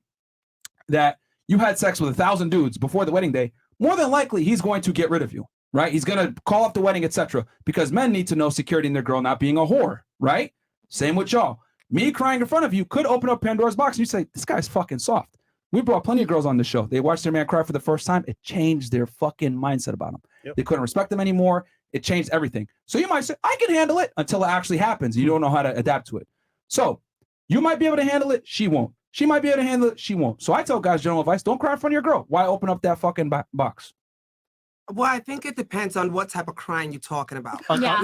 that you had sex with 1,000 dudes before the wedding day, more than likely he's going to get rid of you, right? He's going to call off the wedding, etc. Because men need to know security in their girl not being a whore, right? Same with y'all. Me crying in front of you could open up Pandora's box and you say, this guy's fucking soft. We brought plenty of girls on the show. They watched their man cry for the first time. It changed their fucking mindset about him. Yep. They couldn't respect him anymore. It changed everything. So you might say, I can handle it until it actually happens. You don't know how to adapt to it. So you might be able to handle it. She won't. She might be able to handle it. She won't. So I tell guys general advice, don't cry in front of your girl. Why open up that fucking box? Well, I think it depends on what type of crying you're talking about. Yeah.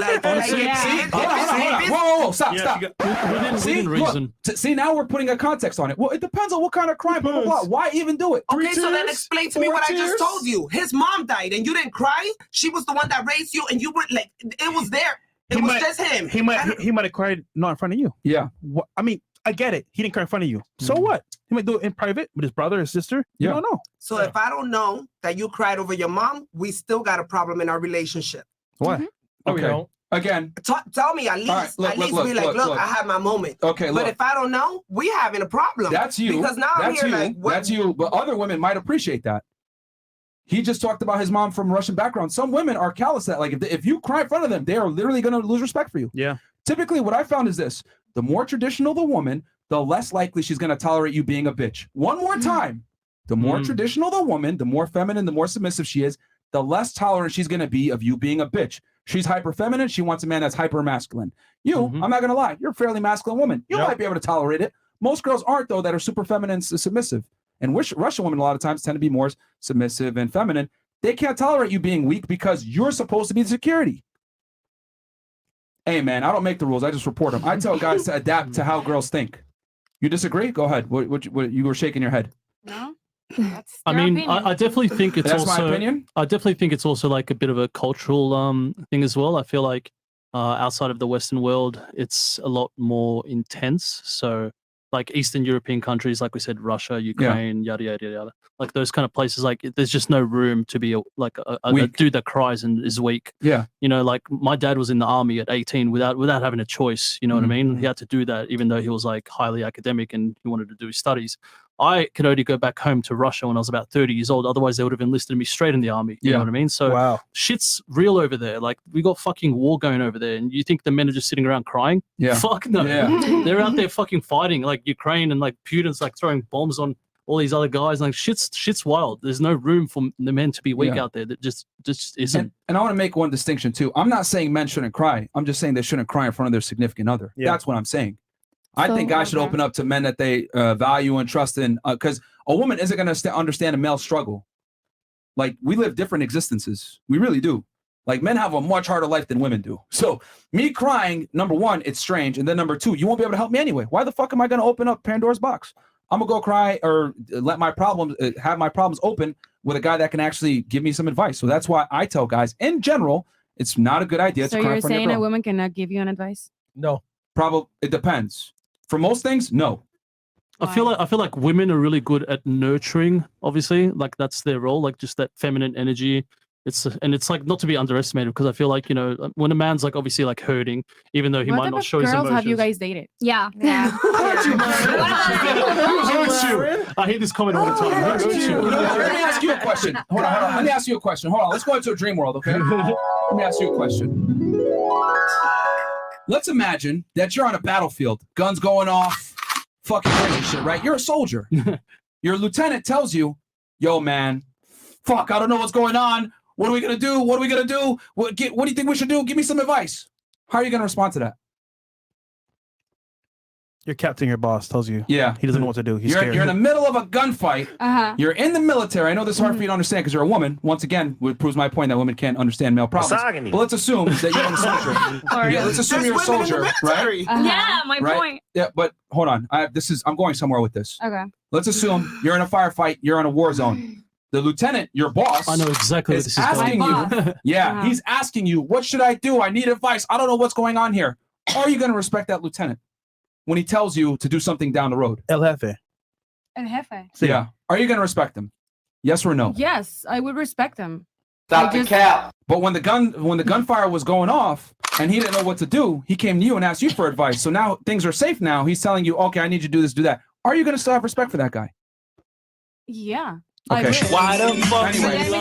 Whoa, stop. Within reason. See, now we're putting a context on it. Well, it depends on what kind of crime, blah, blah, blah. Why even do it? Okay, so then explain to me what I just told you. His mom died and you didn't cry? She was the one that raised you and you were like, it was there. It was just him. He might have cried not in front of you. Yeah. I mean, I get it. He didn't cry in front of you. So what? He might do it in private with his brother, his sister. You don't know. So if I don't know that you cried over your mom, we still got a problem in our relationship. What? Okay. Again. Tell me at least. Right, look, be like, look, I had my moment. Okay, look. But if I don't know, we having a problem. That's you. Because now I'm here like, what? That's you. But other women might appreciate that. He just talked about his mom from a Russian background. Some women are callous at, like, if you cry in front of them, they are literally going to lose respect for you. Yeah. Typically, what I found is this. The more traditional the woman, the less likely she's going to tolerate you being a bitch. One more time. The more traditional the woman, the more feminine, the more submissive she is, the less tolerant she's going to be of you being a bitch. She's hyper feminine. She wants a man that's hyper masculine. You, I'm not going to lie, you're a fairly masculine woman. You might be able to tolerate it. Most girls aren't, though, that are super feminine and submissive. And Russian women a lot of times tend to be more submissive and feminine. They can't tolerate you being weak because you're supposed to be the security. Hey, man, I don't make the rules. I just report them. I tell guys to adapt to how girls think. You disagree? Go ahead. What you were shaking your head. No. I mean, I definitely think it's That's also. my opinion. I definitely think it's also like a bit of a cultural thing as well. I feel like outside of the Western world, it's a lot more intense. So, like Eastern European countries, like we said, Russia, Ukraine, yada yada yada. Like those kind of places, like there's just no room to be a dude that cries and is weak. Yeah. You know, like my dad was in the army at 18 without having a choice. You know what I mean? He had to do that, even though he was like highly academic and he wanted to do his studies. I could only go back home to Russia when I was about 30 years old. Otherwise, they would have enlisted me straight in the army. You know what I mean? So shit's real over there. Like we got fucking war going over there, and you think the men are just sitting around crying? Yeah. Fuck no. Yeah. They're out there fucking fighting, like Ukraine, and like Putin's like throwing bombs on all these other guys. Like shit's wild. There's no room for the men to be weak out there. That just isn't. And I want to make one distinction too. I'm not saying men shouldn't cry. I'm just saying they shouldn't cry in front of their significant other. Yeah. That's what I'm saying. I think guys should open up to men that they value and trust in, because a woman isn't going to understand a male struggle. Like, we live different existences. We really do. Like, men have a much harder life than women do. So me crying, number one, it's strange. And then number two, you won't be able to help me anyway. Why the fuck am I going to open up Pandora's box? I'm going to go cry or let my problems, have my problems open with a guy that can actually give me some advice. So that's why I tell guys, in general, it's not a good idea So to cry you're in front of saying your a girl. woman cannot give you an advice? No. Probably, it depends. For most things, no. I feel like women are really good at nurturing. Obviously, like that's their role, like just that feminine energy. It's like not to be underestimated, because I feel like, you know, when a man's like obviously like hurting, even though he What might type not of show his girls emotions. have you guys dated? Yeah. I hear this comment all the time. Let me ask you a question. Hold on. Let me ask you a question. Hold on. Let's go into a dream world, okay? Let me ask you a question. Let's imagine that you're on a battlefield, guns going off, fucking crazy shit, right? You're a soldier. Your lieutenant tells you, yo, man, fuck, I don't know what's going on. What are we going to do? What are we going to do? What do you think we should do? Give me some advice. How are you going to respond to that? Your captain, your boss tells you. Yeah. He doesn't know what to do. He's You're scared. in the middle of a gunfight. Uh-huh. You're in the military. I know this is hard for you to understand because you're a woman. Once again, it proves my point that women can't understand male problems. Misogyny. But let's assume that you're a soldier. Yeah, let's assume you're a soldier, right? Yeah, my Right? point. Yeah, but hold on. I'm going somewhere with this. Okay. Let's assume you're in a firefight. You're in a war zone. The lieutenant, your boss, I know exactly where is this is asking going. you. Yeah, Uh-huh. he's asking you, what should I do? I need advice. I don't know what's going on here. Are you going to respect that lieutenant when he tells you to do something down the road? El jefe. El jefe. Yeah. Are you going to respect him? Yes or no? Yes, I would respect him. Stop the cap. But when the gunfire was going off and he didn't know what to do, he came to you and asked you for advice. So now things are safe now. He's telling you, okay, I need you to do this, do that. Are you going to still have respect for that guy? Yeah. Okay. Why the fuck? Anyway.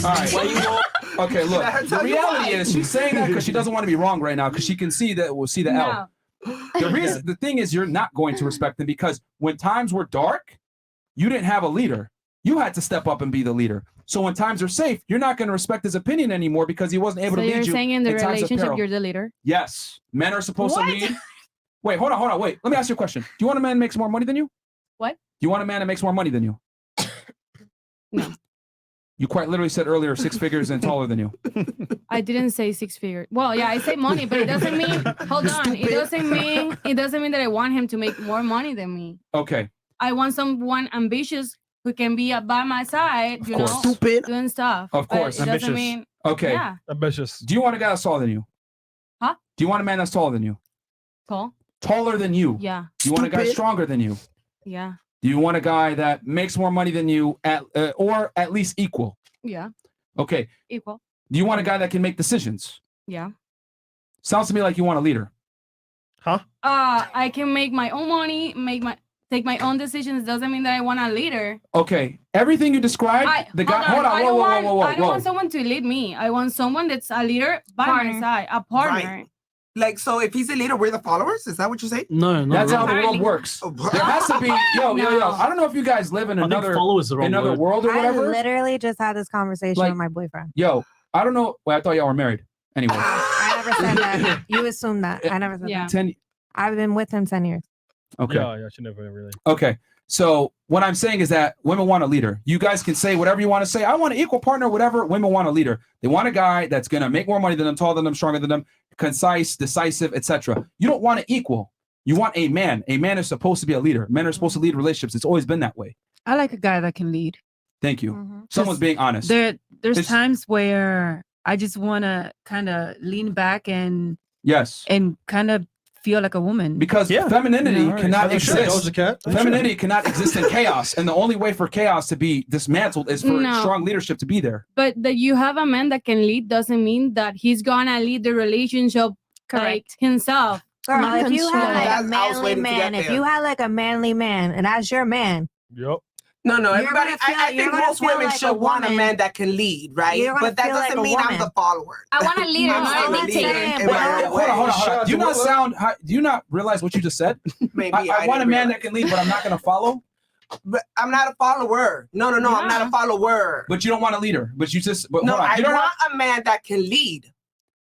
All right. Okay, look. The reality is she's saying that because she doesn't want to be wrong right now because she can see that we'll see the L. The thing is you're not going to respect him because when times were dark, you didn't have a leader. You had to step up and be the leader. So when times are safe, you're not going to respect his opinion anymore because he wasn't able So to lead you're you. saying in the times of relationship peril. you're the leader? Yes. Men are supposed What? to lead. Wait, hold on. Wait, let me ask you a question. Do you want a man that makes more money than you? What? Do you want a man that makes more money than you? No. You quite literally said earlier 6 figures and taller than you. I didn't say 6 figures. Well, yeah, I say money, but it doesn't mean. Hold on. It doesn't mean that I want him to make more money than me. Okay. I want someone ambitious who can be by my side, you know, Stupid. doing stuff. Of But course. it doesn't mean. Okay. Yeah. Ambitious. Do you want a guy that's taller than you? Huh? Do you want a man that's taller than you? Tall. Taller than you? Yeah. Do you want a guy stronger than you? Yeah. Do you want a guy that makes more money than you or at least equal? Yeah. Okay. Equal. Do you want a guy that can make decisions? Yeah. Sounds to me like you want a leader. Huh? I can make my own money, take my own decisions. Doesn't mean that I want a leader. Okay. Everything you described, the guy. Hold on. I don't Whoa. want someone to lead me. I want someone that's a leader by my side, a partner. Right. Like, so if he's a leader, we're the followers? Is that what you're saying? No, That's how the world works. There has to be, yo. I don't know if you guys live in I think another follow is the wrong word. world or I whatever. literally just had this conversation Like- with my boyfriend. Yo, I don't know. Well, I thought y'all were married. Anyway. I never said that. You assumed that. I never said that. 10. I've been with him 10 years. Okay. Yeah, she never really. Okay. So what I'm saying is that women want a leader. You guys can say whatever you want to say. I want an equal partner, whatever. Women want a leader. They want a guy that's going to make more money than them, taller than them, stronger than them, concise, decisive, etc. You don't want an equal. You want a man. A man is supposed to be a leader. Men are supposed to lead relationships. It's always been that way. I like a guy that can lead. Thank you. Mm-hmm. Someone's being honest. There's times where I just want to kind of lean back and Yes. kind of feel like a woman. Because femininity Yeah. cannot Right. Sure. exist. Doja Cat. Femininity cannot exist in chaos. And the only way for chaos to be dismantled is for No. strong leadership to be there. But that you have a man that can lead doesn't mean that he's gonna lead the relationship like himself. Girl, Not if you control. had like a I was manly waiting to man, get if there. you had like a manly man, and that's your man, Yep. No, You're everybody. gonna feel- I you're think gonna most feel women like a should want a woman. man that can lead, right? You're gonna But that feel like doesn't a mean I'm woman. the follower. I want a leader. I'm not still a a leader dictator. in Wait, my own hold on. way. Do you not sound? Do you not realize what you just said? Maybe I want a didn't man realize. that can lead, but I'm not going to follow. But I'm not a follower. No, I'm not a follower. But you don't want a leader. But you just. But No, hold on. I You don't want a man that can lead,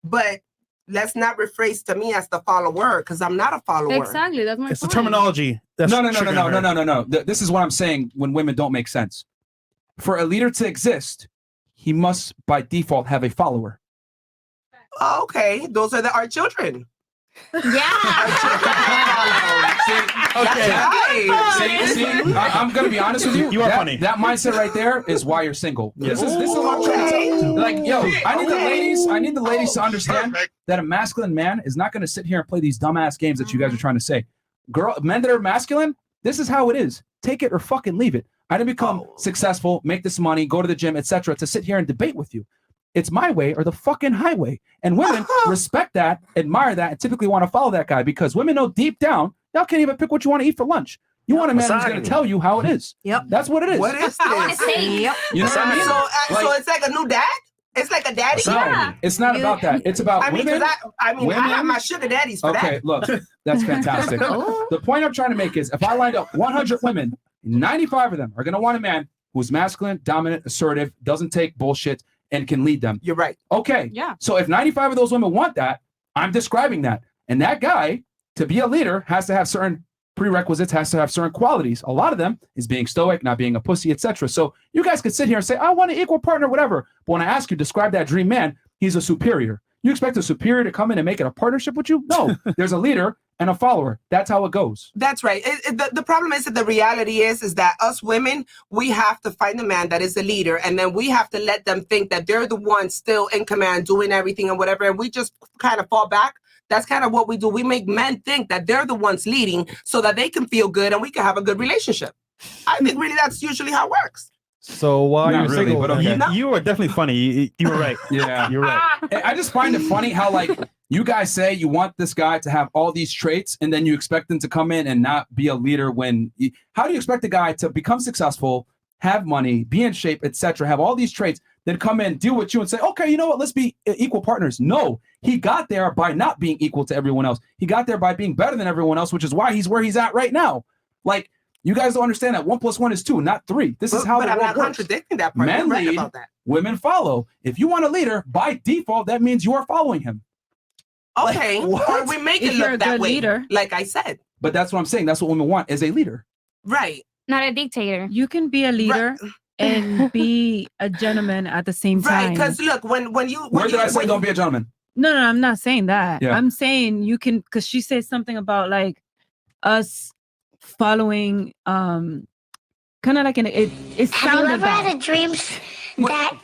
but let's not rephrase to me as the follower because I'm not a follower. Exactly, that's my It's the point. terminology. That's No. triggering her. This is what I'm saying when women don't make sense. For a leader to exist, he must by default have a follower. Okay, those are our children. Okay. See, I'm gonna be honest with you. You are that, funny. That mindset right there is why you're single. This is what I'm trying to tell you. Like, yo, I need the ladies to understand that a masculine man is not gonna sit here and play these dumbass games that you guys are trying to say. Men that are masculine, this is how it is. Take it or fucking leave it. I didn't become successful, make this money, go to the gym, etc. to sit here and debate with you. It's my way or the fucking highway. And women respect that, admire that, and typically want to follow that guy because women know deep down, y'all can't even pick what you want to eat for lunch. You want a man who's going to tell you how it is. Yep. That's what it is. What is I want to this? say. Yep. You know what I mean? So it's like a new dad. It's like a daddy. No, it's not about that. It's about I mean, women. I have my sugar daddies for Okay, that. look, that's fantastic. The point I'm trying to make is if I lined up 100 women, 95 of them are going to want a man who's masculine, dominant, assertive, doesn't take bullshit, and can lead them. You're right. Okay. Yeah. So if 95 of those women want that, I'm describing that. And that guy to be a leader has to have certain prerequisites, has to have certain qualities. A lot of them is being stoic, not being a pussy, etc. So you guys could sit here and say, I want an equal partner, whatever. But when I ask you, describe that dream man, he's a superior. You expect a superior to come in and make it a partnership with you? No, there's a leader and a follower. That's how it goes. That's right. The problem is that the reality is that us women, we have to find a man that is the leader, and then we have to let them think that they're the ones still in command, doing everything and whatever, and we just kind of fall back. That's kind of what we do. We make men think that they're the ones leading so that they can feel good and we can have a good relationship. I think really that's usually how it works. So while Not you're really, single, but okay. You were definitely funny. You were right. Yeah, you're right. I just find it funny how like you guys say you want this guy to have all these traits, and then you expect him to come in and not be a leader. How do you expect a guy to become successful, have money, be in shape, etc., have all these traits, then come in, deal with you, and say, okay, you know what? Let's be equal partners. No, he got there by not being equal to everyone else. He got there by being better than everyone else, which is why he's where he's at right now. Like. You guys don't understand that 1 + 1 is 2, not 3. This is how the I'm world not works. contradicting that part. Men You're right lead, about that. women follow. If you want a leader, by default, that means you are following him. Okay, or we make it look that way. Like I said. But that's what I'm saying. That's what women want, is a leader. Right. Not a dictator. You can be a leader and be a gentleman at the same time. Right, because look, when you... Where did I say don't be a gentleman? No, I'm not saying that. Yeah. I'm saying you can, because she said something about like us following, kind of like it sounded Have you ever bad. had a dream that...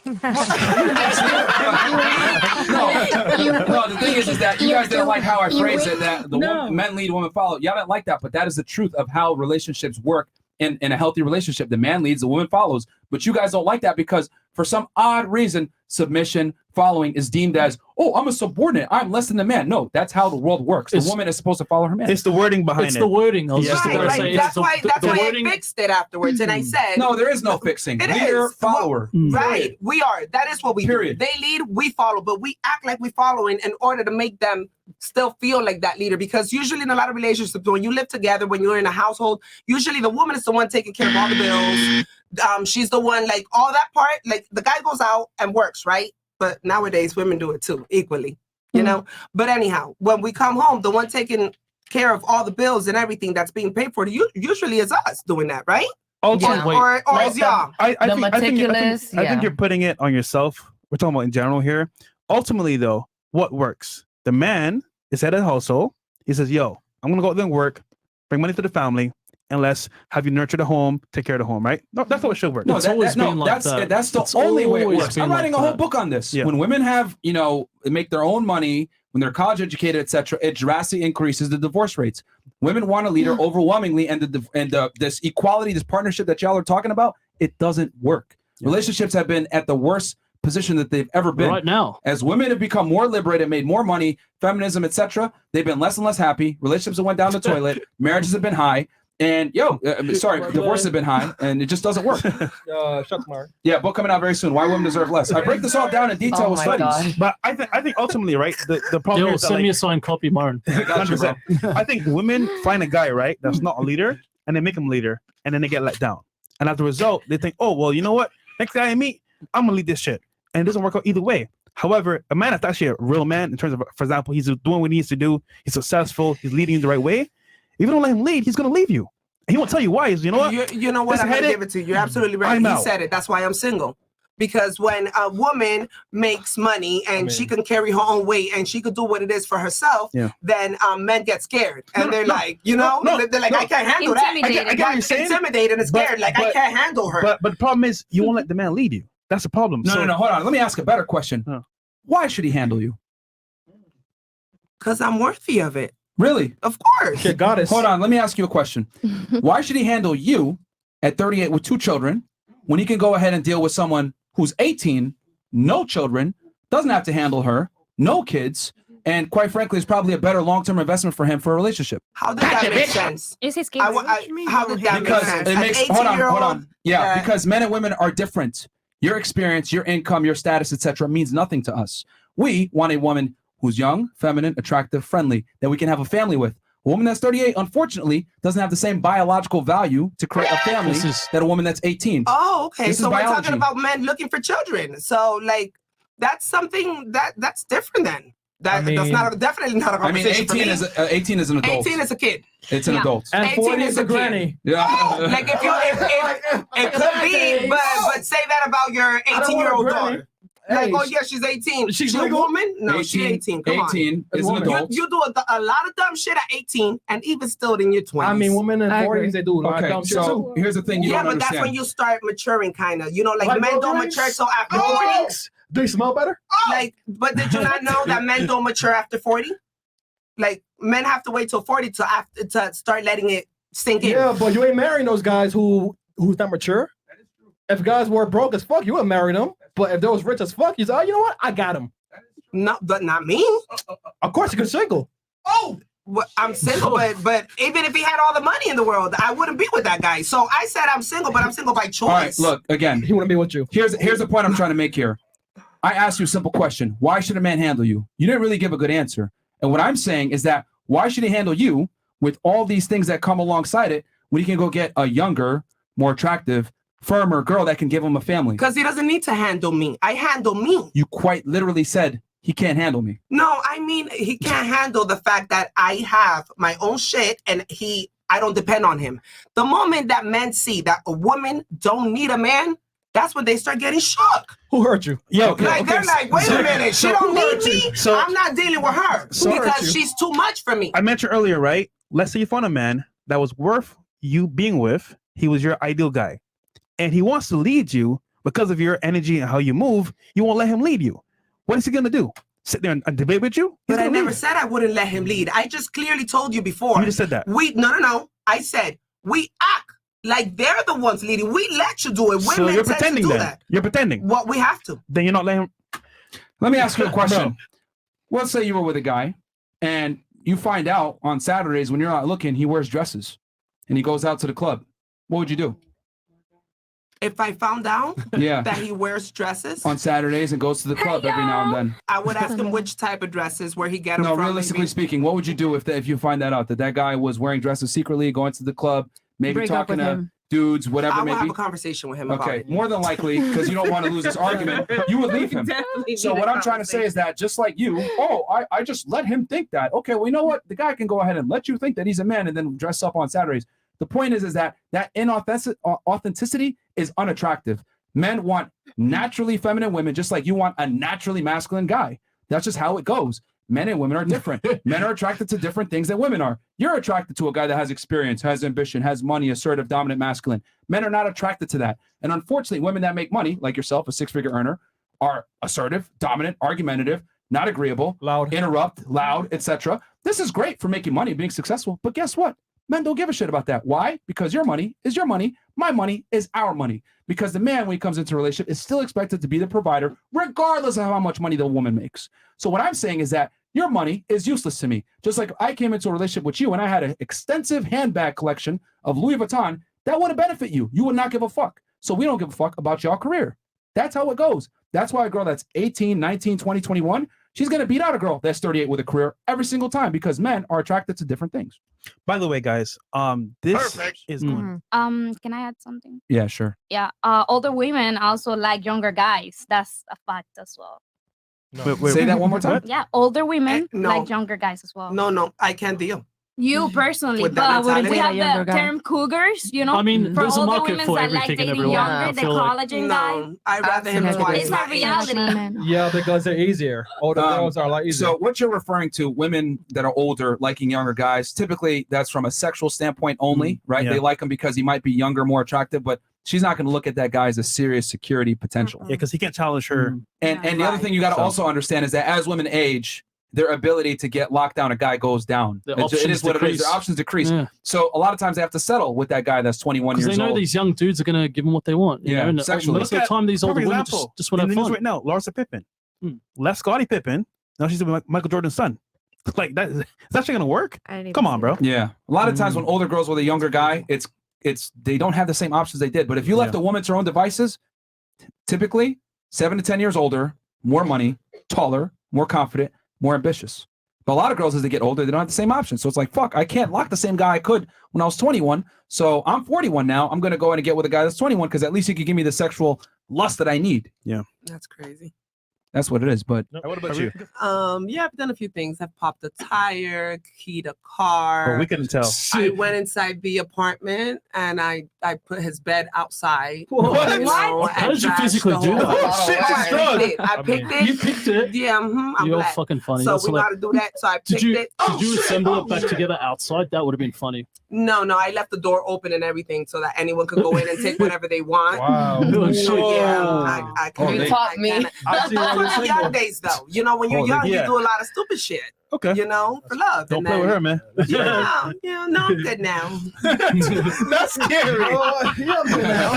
No, the thing is that you guys didn't like how I phrased it, that the No. men lead, women follow. Y'all didn't like that, but that is the truth of how relationships work in a healthy relationship. The man leads, the woman follows. But you guys don't like that because for some odd reason, submission, following is deemed as, oh, I'm a subordinate. I'm less than the man. No, that's how the world works. The woman is supposed to follow her man. It's the wording behind It's it. the wording. I was just Right, going to right. say. That's why I wording. fixed it afterwards, and I said... No, there is no fixing. It Leader, is. follower. Right, we are. That is what we Period. do. They lead, we follow, but we act like we following in order to make them still feel like that leader. Because usually in a lot of relationships, when you live together, when you're in a household, usually the woman is the one taking care of all the bills. She's the one, like all that part, like the guy goes out and works, right? But nowadays women do it too, equally, you know? But anyhow, when we come home, the one taking care of all the bills and everything that's being paid for, usually is us doing that, right? Ultimately, Or is y'all? I The think meticulous, I think yeah. you're putting it on yourself. We're talking about in general here. Ultimately, though, what works? The man is head of the household. He says, yo, I'm going to go out there and work, bring money to the family, and let's have you nurture the home, take care of the home, right? No, that's how it should work. No, that's the only way it works. I'm writing a whole book on this. Yeah. When women have, make their own money, when they're college educated, etc., it drastically increases the divorce rates. Women want a leader overwhelmingly, and this equality, this partnership that y'all are talking about, it doesn't work. Relationships have been at the worst position that they've ever been. Right now. As women have become more liberated, made more money, feminism, etc., they've been less and less happy. Relationships have went down the toilet. Marriages have been high. And divorce has been high, and it just doesn't work. Shut Mark. Yeah, book coming out very soon. Why women deserve less. I break this all down in detail with studies. But I think ultimately, right, the problem Yo, is that, send me like, a signed copy, Martin. 100%. I think women find a guy, right, that's not a leader, and they make him leader, and then they get let down. And as a result, they think, oh, well, you know what? Next guy I meet, I'm gonna lead this shit. And it doesn't work out either way. However, a man that's actually a real man, in terms of, for example, he's doing what he needs to do, he's successful, he's leading you the right way. If you don't let him lead, he's gonna leave you. And he won't tell you why. You know what? You know what? This I'm going to headache- give it to you. You're absolutely right. I'm He out. said it. That's why I'm single. Because when a woman makes money and she can carry her own weight and she could do what it is for herself, then men get scared. And they're like, they're like, I can't handle that. I get what you're saying. Intimidated and scared. I can't handle her. But the problem is, you won't let the man lead you. That's the problem. No, hold on. Let me ask a better question. Why should he handle you? Because I'm worthy of it. Really? Of course. Your goddess. Hold on. Let me ask you a question. Why should he handle you at 38 with 2 children when he can go ahead and deal with someone who's 18, no children, doesn't have to handle her, no kids, and quite frankly, is probably a better long-term investment for him for a relationship? How does that make sense? Is his kid? How did that Because make sense? it makes, An hold 18-year-old on. Yeah, because men and women are different. Your experience, your income, your status, etc., means nothing to us. We want a woman who's young, feminine, attractive, friendly, that we can have a family with. A woman that's 38, unfortunately, doesn't have the same biological value to create a family that a woman that's 18. Oh, okay. This is So we're biology. talking about men looking for children. So, like, that's something that's different then. That's definitely not a I mean, conversation 18 for me. 18 is an adult. 18 is a kid. It's an adult. And 18 40 is is a a granny. Yeah. Like if it could be, but say that about your 18-year-old daughter. Like, oh yeah, she's 18. She's She a legal? woman? No, she's 18. Come 18 on. is an adult. You do a lot of dumb shit at 18, and even still in your 20s. I mean, women in 40s, they do a lot of Okay, dumb shit so too. here's the thing you yeah, don't but that's understand. when you start maturing, kind of. You know, like Like men road don't rage? mature till after Road 40. rage? They smell better? Like, but did you not know that men don't mature after 40? Like, men have to wait till 40 to start letting it sink in. Yeah, but you ain't marrying those guys who's not mature. If guys were broke as fuck, you would marry them. But if they was rich as fuck, you say, oh, you know what? I got him. No, but not me. Of course, you could single. Oh, well, I'm single, but even if he had all the money in the world, I wouldn't be with that guy. So I said I'm single, but I'm single by choice. All right, look, again. He wouldn't be with you. Here's the point I'm trying to make here. I asked you a simple question. Why should a man handle you? You didn't really give a good answer. And what I'm saying is that why should he handle you with all these things that come alongside it when he can go get a younger, more attractive, firmer girl that can give him a family? Because he doesn't need to handle me. I handle me. You quite literally said he can't handle me. No, I mean, he can't handle the fact that I have my own shit and I don't depend on him. The moment that men see that a woman don't need a man, that's when they start getting shook. Who hurt you? Yeah, They're like, wait a minute, she don't need me. So- I'm not dealing with her because she's too much for me. I mentioned earlier, right? Let's say you found a man that was worth you being with. He was your ideal guy. And he wants to lead you because of your energy and how you move. You won't let him lead you. What is he going to do? Sit there and debate with you? But I never said I wouldn't let him lead. I just clearly told you before. You just said that. No. I said we act like they're the ones leading. We let you do it. Women So you're tend to pretending do then. that. You're pretending. What we have to. Then you're not letting him. Let me ask you a question. Let's say you were with a guy and you find out on Saturdays when you're not looking, he wears dresses and he goes out to the club. What would you do? If I found out Yeah. that he wears dresses On Saturdays and goes to the club every now and then. I would ask him which type of dresses, where he get them No, from. realistically speaking, what would you do if you find that out, that guy was wearing dresses secretly, going to the club, maybe Break up talking with to him. dudes, whatever I will maybe? have a conversation with him about Okay, it. more than likely, because you don't want to lose this argument, you would leave him. Definitely So need what a I'm trying to say is that just like you, I just let him think that. Okay, well, you know what? The guy can go ahead and let you think that he's a man and then dress up on Saturdays. The point is that authenticity is unattractive. Men want naturally feminine women just like you want a naturally masculine guy. That's just how it goes. Men and women are different. Men are attracted to different things than women are. You're attracted to a guy that has experience, has ambition, has money, assertive, dominant, masculine. Men are not attracted to that. And unfortunately, women that make money, like yourself, a six-figure earner, are assertive, dominant, argumentative, not agreeable, loud, interrupt, loud, etc. This is great for making money, being successful. But guess what? Men don't give a shit about that. Why? Because your money is your money. My money is our money. Because the man, when he comes into a relationship, is still expected to be the provider, regardless of how much money the woman makes. So what I'm saying is that your money is useless to me. Just like I came into a relationship with you and I had an extensive handbag collection of Louis Vuitton, that would have benefited you. You would not give a fuck. So we don't give a fuck about your career. That's how it goes. That's why a girl that's 18, 19, 20, 21, she's going to beat out a girl that's 38 with a career every single time because men are attracted to different things. By the way, guys, this is going. Can I add something? Yeah, sure. Yeah, older women also like younger guys. That's a fact as well. Say that one more time. Yeah, older women no. like younger guys as well. No, I can't deal. You personally, With that but mentality? we have A younger the guy. term cougars, you know. I mean, for there's a older market women for that like everything and dating everyone. younger, I the feel like. collagen guy. I'd rather him twice. It's a reality. Yeah, because they're easier. Older girls are a lot easier. So what you're referring to, women that are older liking younger guys, typically that's from a sexual standpoint only, right? Yeah. They like him because he might be younger, more attractive, but she's not going to look at that guy as a serious security potential. Yeah, because he can't challenge her. And the other thing you got to So- also understand is that as women age, their ability to get locked down a guy goes down. Their It options is what it is. decrease. Their options decrease. Yeah. So a lot of times they have to settle with that guy that's 21 Because years they know old. these young dudes are going to give them what they want. You Yeah, know? And sexually. most of the time, these older Perfect women example. just want in to the have news fun. right now. Larsa Pippen left Scottie Pippen. Now she's with Michael Jordan's son. Like that is actually going to work? Come on, bro. Yeah. A lot of times when older girls with a younger guy, it's they don't have the same options they did. But if you left a woman to her own devices, typically 7 to 10 years older, more money, taller, more confident, more ambitious. But a lot of girls, as they get older, they don't have the same options. So it's like, fuck, I can't lock the same guy I could when I was 21. So I'm 41 now. I'm going to go in and get with a guy that's 21 because at least he could give me the sexual lust that I need. Yeah. That's crazy. That's what it is. But what about you? Yeah, I've done a few things. I've popped a tire, keyed a car. Oh, we couldn't tell. I went inside the apartment and I put his bed outside. What? You know, How and did you trashed physically the do whole- that? Shit, I picked it. I picked it. You picked it? Yeah, I'm You're black. fucking funny. So That's we like- got to do that. So I picked Did you it. did you assemble it back together outside? That would have been funny. No, I left the door open and everything so that anyone could go in and take whatever they want. Wow. Oh, shit. Yeah, I Oh, kinda, they- taught me. That's for the young days, though. You know, when you're Oh, young, yeah. you do a lot of stupid shit. Okay. You know, for love. Don't And play with then- her, man. Yeah, no, I'm good now. That's scary. Oh, yeah, I'm good now.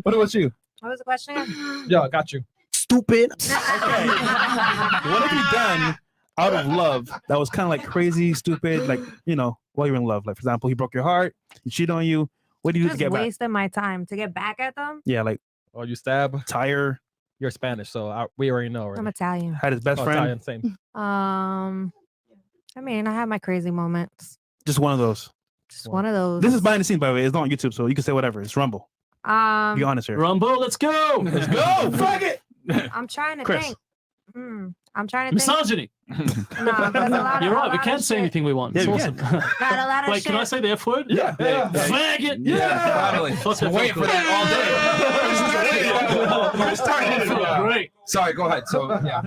What about you? What was the question again? Yeah, I got you. Stupid. Okay. What have you done out of love that was kind of like crazy, stupid, like, you know, while you're in love? Like, for example, he broke your heart, he cheated on you. What do you do to Just get back? wasting my time to get back at them. Yeah, like Oh, you stab. tire, You're Spanish, so we already know. I'm Already. Italian. had his best Oh, friend. Italian, same. I mean, I have my crazy moments. Just one of those. Just one of those. This is behind the scenes, by the way. It's not on YouTube, so you can say whatever. It's Rumble. Be honest here. Rumble, let's go. Let's go. Fuck it. I'm trying to Chris. think. I'm trying to think. Misogyny. No, there's a lot of, You're a right. We lot can't of say shit. anything we want. Yeah, It's we awesome. Got a lot of Wait, shit. can I say the F word? Yeah. Faggot. Yeah, finally. Fuck Been waiting for that all day. Great. Sorry, go ahead. So yeah,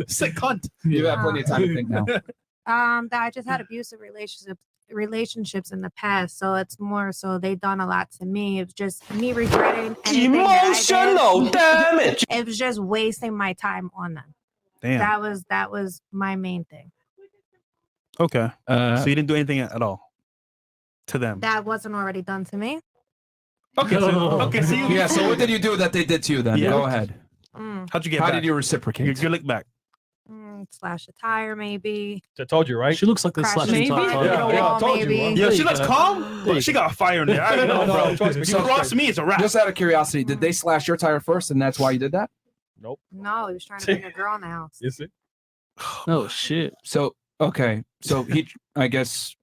Sick cunt. you have plenty of time to think now. That I just had abusive relationships in the past, so it's more so they done a lot to me. It's just me regretting anything Emotional damage. It was just wasting my time on them. Damn. That was my main thing. Okay. So you didn't do anything at all to them. That wasn't already done to me. Okay. So you. Yeah. So what did you do that they did to you then? Yeah. Go ahead. How'd you get How back? did you reciprocate? You lick back. Slash a tire, maybe. I told you, right? She looks like the Crash slash maybe? entire Yeah, time. yeah, I told maybe. you. Yo, she you looks go. calm. But she got a fire in there. I don't know, bro. trust me. You cross me, it's a wrap. Just out of curiosity, did they slash your tire first, and that's why you did that? Nope. No, he was trying to bring a girl in the house. You see? Oh shit. So okay, so I guess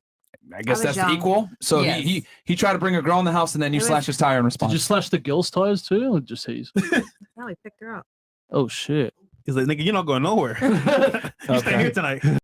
was that's young. equal. So Yes. he tried to bring a girl in the house, and then you It was- slash his tire in Did response. you slash the girls' tires too, or just his? No, he picked her up. Oh shit. He's like, nigga, you're not going nowhere. You stay Okay. here tonight.